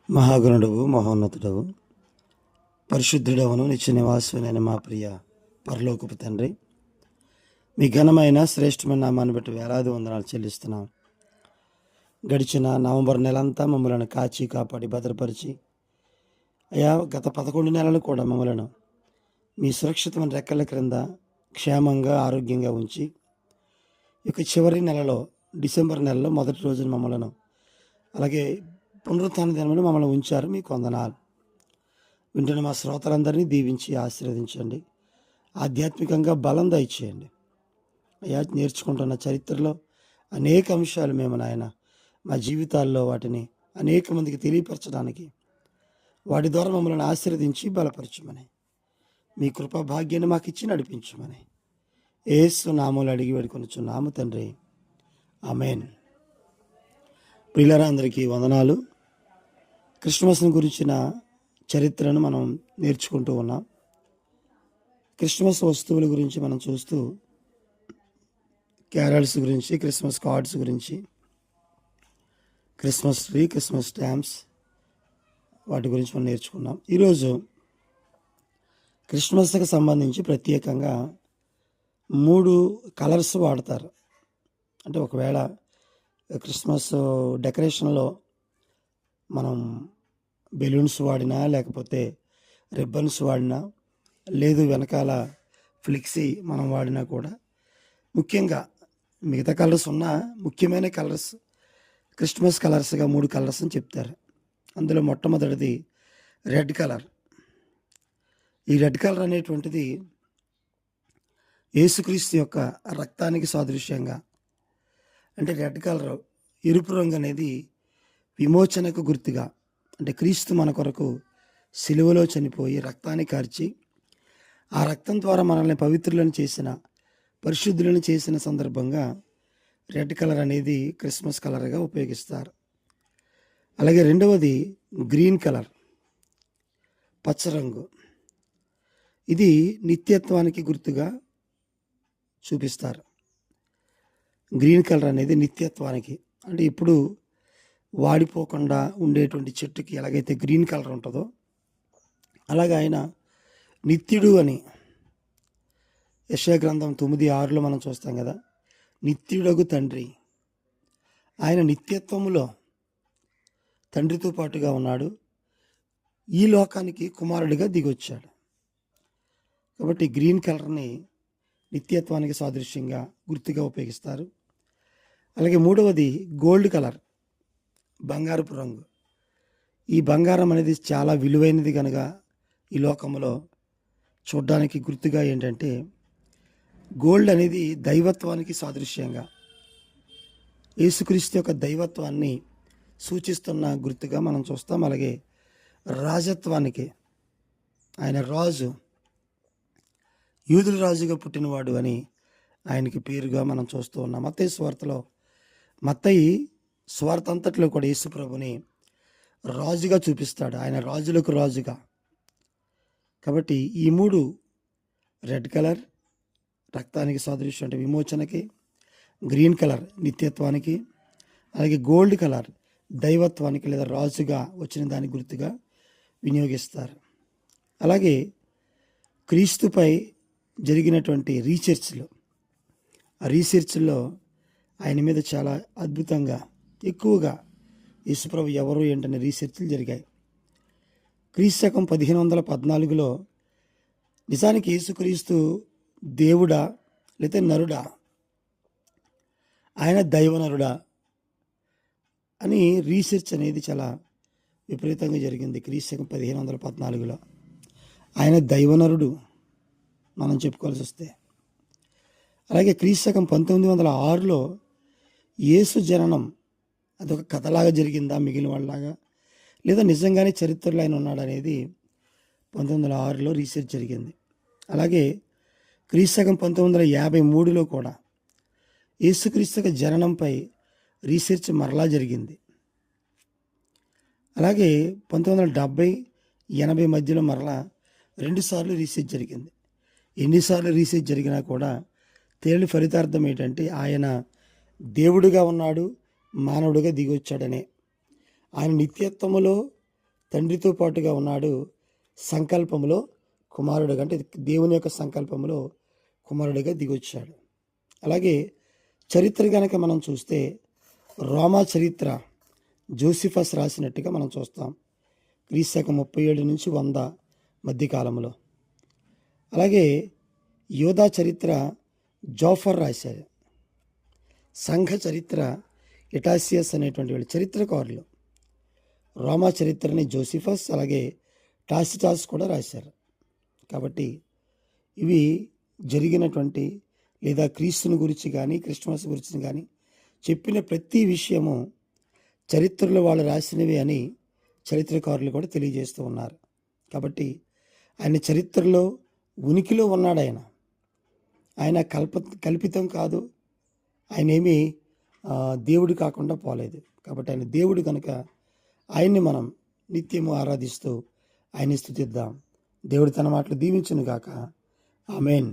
మహాగణుడవు మహోన్నతుడవు పరిశుద్ధుడవును నిత్య నివాసునైన మా ప్రియ పరలోకపు తండ్రి, మీ ఘనమైన శ్రేష్టమైన నామాన్ని బట్టి వేలాది వందనాలు చెల్లిస్తున్నాం. గడిచిన నవంబర్ నెలంతా మమ్మల్ని కాచి కాపాడి భద్రపరిచి, అయా గత 11 నెలలు కూడా మమ్మలను మీ సురక్షితమైన రెక్కల క్రింద క్షేమంగా ఆరోగ్యంగా ఉంచి, ఇక చివరి నెలలో డిసెంబర్ నెలలో మొదటి రోజున మమ్మలను అలాగే పునరుత్థాన దినమున మమ్మల్ని ఉంచారు. మీకు వందనాలు. వింటున్న మా శ్రోతలందరినీ దీవించి ఆశీర్వదించండి. ఆధ్యాత్మికంగా బలం దయచేయండి. అయ్యా, నేర్చుకుంటున్న చరిత్రలో అనేక అంశాలు మేము నాయన మా జీవితాల్లో వాటిని అనేక మందికి తెలియపరచడానికి, వాటి ద్వారా మమ్మల్ని ఆశీర్వదించి బలపరచమని, మీ కృపా భాగ్యాన్ని మాకు ఇచ్చి నడిపించమని యేసు నామములో అడిగి వేడుకొనుచున్నాము తండ్రి, ఆమేన్. ప్రియులారా, అందరికీ వందనాలు. క్రిస్మస్ని గురించిన చరిత్రను మనం నేర్చుకుంటూ ఉన్నాం. క్రిస్మస్ వస్తువుల గురించి మనం చూస్తూ, క్యారల్స్ గురించి, క్రిస్మస్ కార్డ్స్ గురించి, క్రిస్మస్ ట్రీ, క్రిస్మస్ స్టాంప్స్, వాటి గురించి మనం నేర్చుకున్నాం. ఈరోజు క్రిస్మస్కి సంబంధించి ప్రత్యేకంగా 3 కలర్స్ వాడతారు. అంటే ఒకవేళ క్రిస్మస్ డెకరేషన్లో మనం బెలూన్స్ వాడినా, లేకపోతే రిబ్బన్స్ వాడినా, లేదు వెనకాల ఫ్లిక్సీ మనం వాడినా కూడా, ముఖ్యంగా మిగతా కలర్స్ ఉన్న ముఖ్యమైన కలర్స్ క్రిస్మస్ కలర్స్గా 3 కలర్స్ అని చెప్తారు. అందులో మొట్టమొదటిది రెడ్ కలర్. ఈ రెడ్ కలర్ అనేటువంటిది యేసుక్రీస్తు యొక్క రక్తానికి సాదృశ్యంగా, అంటే రెడ్ కలర్, ఎరుపు రంగు అనేది విమోచనకు గుర్తుగా, అంటే క్రీస్తు మన కొరకు సిలువలో చనిపోయి రక్తాన్ని కార్చి, ఆ రక్తం ద్వారా మనల్ని పవిత్రులను చేసిన, పరిశుద్ధులను చేసిన సందర్భంగా రెడ్ కలర్ అనేది క్రిస్మస్ కలర్గా ఉపయోగిస్తారు. అలాగే రెండవది గ్రీన్ కలర్, పచ్చరంగు. ఇది నిత్యత్వానికి గుర్తుగా చూపిస్తారు. గ్రీన్ కలర్ అనేది నిత్యత్వానికి, అంటే ఇప్పుడు వాడిపోకుండా ఉండేటువంటి చెట్టుకి ఎలాగైతే గ్రీన్ కలర్ ఉంటుందో, అలాగే ఆయన నిత్యుడు అని యెషయా గ్రంథం 9:6లో మనం చూస్తాం కదా, నిత్యుడగు తండ్రి. ఆయన నిత్యత్వములో తండ్రితో పాటుగా ఉన్నాడు, ఈ లోకానికి కుమారుడిగా దిగొచ్చాడు. కాబట్టి గ్రీన్ కలర్ని నిత్యత్వానికి సాదృశ్యంగా గుర్తుగా ఉపయోగిస్తారు. అలాగే మూడవది గోల్డ్ కలర్, బంగారపు రంగు. ఈ బంగారం అనేది చాలా విలువైనది కనుక ఈ లోకంలో చూడ్డానికి గుర్తుగా ఏంటంటే, గోల్డ్ అనేది దైవత్వానికి సాదృశ్యంగా, యేసుక్రీస్తు యొక్క దైవత్వాన్ని సూచిస్తున్న గుర్తుగా మనం చూస్తాం. అలాగే రాజత్వానికి, ఆయన రాజు, యూదుల రాజుగా పుట్టినవాడు అని ఆయనకి పేరుగా మనం చూస్తూ ఉన్నాం. మత్తయి సువార్తలో, మత్తయి సువార్త అంతట్లో కూడా యేసు ప్రభుని రాజుగా చూపిస్తాడు, ఆయన రాజులకు రాజుగా. కాబట్టి ఈ 3, రెడ్ కలర్ రక్తానికి సాదృశ్యం అంటే విమోచనకి, గ్రీన్ కలర్ నిత్యత్వానికి, అలాగే గోల్డ్ కలర్ దైవత్వానికి లేదా రాజుగా వచ్చిన దానికి గుర్తుగా వినియోగిస్తారు. అలాగే క్రీస్తుపై జరిగినటువంటి రీసెర్చ్లో ఆయన మీద చాలా అద్భుతంగా, ఎక్కువగా యేసుప్రభు ఎవరు ఏంటనే రీసెర్చ్లు జరిగాయి. క్రీస్తు 1514లో నిజానికి యేసుక్రీస్తు దేవుడా లేకపోతే నరుడా, ఆయన దైవనరుడా అని రీసెర్చ్ అనేది చాలా విపరీతంగా జరిగింది. క్రీస్తు 1514లో ఆయన దైవనరుడు మనం చెప్పుకోవాల్సి వస్తే. అలాగే క్రీస్తు 1906లో యేసు జననం అదొక కథలాగా జరిగిందా మిగిలిన వాళ్ళలాగా, లేదా నిజంగానే చరిత్రలో ఆయన ఉన్నాడు అనేది 1906లో రీసెర్చ్ జరిగింది. అలాగే క్రీస్తు 1953లో కూడా యేసుక్రీస్తు జననంపై రీసెర్చ్ మరలా జరిగింది. అలాగే 1970-80 మధ్యలో మరలా 2 సార్లు రీసెర్చ్ జరిగింది. ఎన్నిసార్లు రీసెర్చ్ జరిగినా కూడా తేలి ఫలితార్థం ఏంటంటే, ఆయన దేవుడిగా ఉన్నాడు, మానవుడిగా దిగొచ్చాడనే. ఆయన నిత్యత్వములో తండ్రితో పాటుగా ఉన్నాడు. సంకల్పంలో కుమారుడుగా, అంటే దేవుని యొక్క సంకల్పంలో కుమారుడిగా దిగొచ్చాడు. అలాగే చరిత్ర కనుక మనం చూస్తే రోమా చరిత్ర జోసిఫస్ రాసినట్టుగా మనం చూస్తాం. క్రీస్తు 37 నుంచి 100 మధ్యకాలంలో. అలాగే యోధా చరిత్ర జోఫర్ రాశారు. సంఘ చరిత్ర ఇటాసియస్ అనేటువంటి వాళ్ళు చరిత్రకారులు. రోమా చరిత్రని జోసిఫస్, అలాగే టాసిటాస్ కూడా రాశారు. కాబట్టి ఇవి జరిగినటువంటి, లేదా క్రీస్తుని గురించి కానీ క్రిస్మస్ గురించి కానీ చెప్పిన ప్రతి విషయము చరిత్రలో వాళ్ళు రాసినవి అని చరిత్రకారులు కూడా తెలియజేస్తూ ఉన్నారు. కాబట్టి ఆయన చరిత్రలో ఉనికిలో ఉన్నాడు. ఆయన కల్పితం కాదు. ఆయన ఏమీ దేవుడు కాకుండా పోలేదు. కాబట్టి ఆయన దేవుడు కనుక ఆయన్ని మనం నిత్యము ఆరాధిస్తూ ఆయన్ని స్తుతిద్దాం. దేవుడు తన మాటలు దీవించును గాక. ఆమేన్.